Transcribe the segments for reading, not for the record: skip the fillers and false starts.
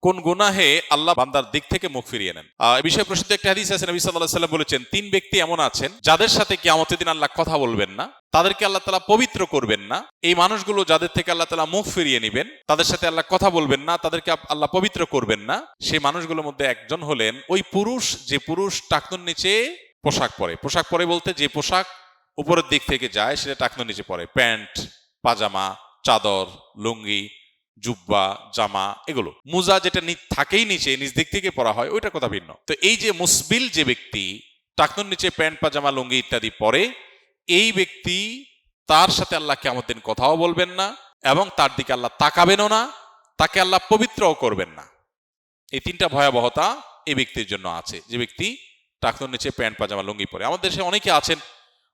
কোন গুনাহে আল্লাহ বান্দার দিক থেকে মুখ ফিরিয়ে নেন। এই বিষয়ে প্রসিদ্ধ একটা হাদিস আছে, নবী সাল্লাল্লাহু আলাইহি ওয়াসাল্লাম বলেছেন, 3 ব্যক্তি এমন আছেন যাদের সাথে কিয়ামতের দিন আল্লাহ কথা বলবেন না, তাদেরকে আল্লাহ তাআলা পবিত্র করবেন না। এই মানুষগুলো যাদের থেকে আল্লাহ তাআলা মুখ ফিরিয়ে নেবেন, তাদের সাথে আল্লাহ কথা বলবেন না, তাদেরকে আল্লাহ পবিত্র করবেন না। সেই মানুষগুলোর মধ্যে একজন হলেন ওই পুরুষ, যে পুরুষ টাকনুর নিচে পোশাক পরে। পোশাক পরে বলতে যে পোশাক উপরের দিক থেকে যায় সেটা টাকনুর নিচে পরে, প্যান্ট, পাজামা, চাদর, লুঙ্গি, জুব্বা, জামা, এগুলো। মুজা যেটা থাকেই নিচে, নিচ দিক থেকে পরা হয়, ওইটা কথা ভিন্ন। তো এই যে মুসবিল যে ব্যক্তি টাকনুর নিচে প্যান্ট, পাজামা, লুঙ্গি ইত্যাদি পরে, এই ব্যক্তি, তার সাথে আল্লাহ কিয়ামত দিন কথাও বলবেন না এবং তার দিকে আল্লাহ তাকাবেনও না, তাকে আল্লাহ পবিত্রও করবেন না। এই 3টা ভয়াবহতা এই ব্যক্তির জন্য আছে, যে ব্যক্তি টাকনুর নিচে প্যান্ট, পাজামা, লুঙ্গি পরে। আমাদের দেশে অনেকে আছেন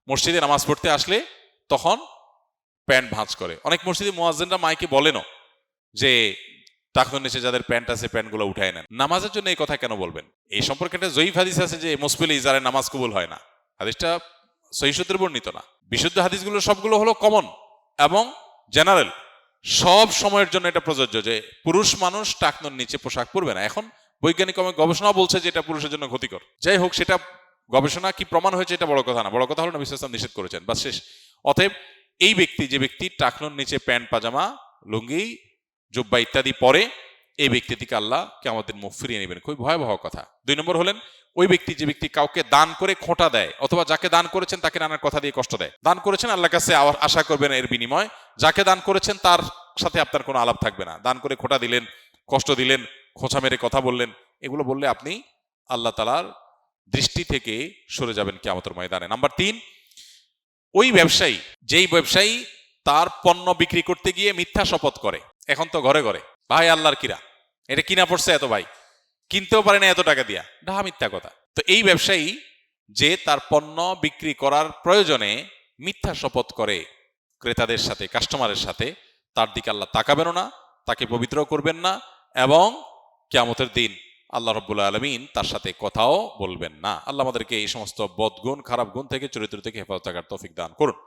মসজিদে নামাজ পড়তে আসলে তখন প্যান্ট ভাঁজ করে। অনেক মসজিদে মুয়াজ্জিনরা মাইকে বলেনও যে টাকনুর নিচে যাদের প্যান্ট আছে প্যান্টগুলো উঠায় নেন। নামাজের জন্য এই কথা কেন বলবেন? এই সম্পর্কে একটা জয়ীফ হাদিস আছে যে মুসবিল ইজারে নামাজ কবুল হয় না। হাদিসটা সহিহ সূত্রে বর্ণিত না। বিশুদ্ধ হাদিসগুলো সবগুলো হলো কমন এবং জেনারেল, সব সময়ের জন্য এটা প্রযোজ্য যে পুরুষ মানুষ টাকনুর নিচে পোশাক পরবে না। এখন বৈজ্ঞানিক গবেষণা বলছে যে এটা পুরুষের জন্য ক্ষতিকর। যাই হোক, সেটা গবেষণা কি প্রমাণ হয়েছে এটা বড় কথা না, বড় কথা হলো নবী সাল্লাল্লাহু আলাইহি ওয়াসাল্লাম নিষেধ করেছেন, বাস শেষ। অতএব এই ব্যক্তি, যে ব্যক্তি টাকনুর নিচে প্যান্ট, পাজামা, লুঙ্গি, জুব্বা ইত্যাদি পরে, এই ব্যক্তি থেকে আল্লাহ কিয়ামতের মুখ ফিরিয়ে নেবেন। খুবই ভয়াবহ কথা। 2 নম্বর হলেন ওই ব্যক্তি, যে ব্যক্তি কাউকে দান করে খোঁটা দেয়, অথবা যাকে দান করেছেন তাকে নানার কথা দিয়ে কষ্ট দেয়। দান করেছেন, আল্লাহর কাছে আশা করবেন এর বিনিময়। যাকে দান করেছেন তার সাথে আপনার কোনো আলাপ থাকবে না। দান করে খোঁটা দিলেন, কষ্ট দিলেন, খোঁচা মেরে কথা বললেন, এগুলো বললে আপনি আল্লাহ তাআলার দৃষ্টি থেকে সরে যাবেন কিয়ামতের ময়দানে। নাম্বার 3, ওই ব্যবসায়ী, যেই ব্যবসায়ী তার পণ্য বিক্রি করতে গিয়ে মিথ্যা শপথ করে। এখন তো ঘরে ঘরে, ভাই আল্লাহর কিরা, এটা কিনা পড়ছে এত, ভাই কিনতেও পারে না এত টাকা দিয়া, ডাহা মিথ্যা কথা। তো এই ব্যবসায়ী যে তার পণ্য বিক্রি করার প্রয়োজনে মিথ্যা শপথ করে ক্রেতাদের সাথে, কাস্টমারের সাথে, তার দিকে আল্লাহ তাকাবেনও না, তাকে পবিত্র করবেন না এবং কিয়ামতের দিন আল্লাহ রাব্বুল আলামিন তার সাথে কথাও বলবেন না। আল্লাহ আমাদেরকে এই সমস্ত বদগুণ, খারাপ গুণ থেকে, চরিত্র থেকে হেফাজত থাকার তৌফিক দান করুন।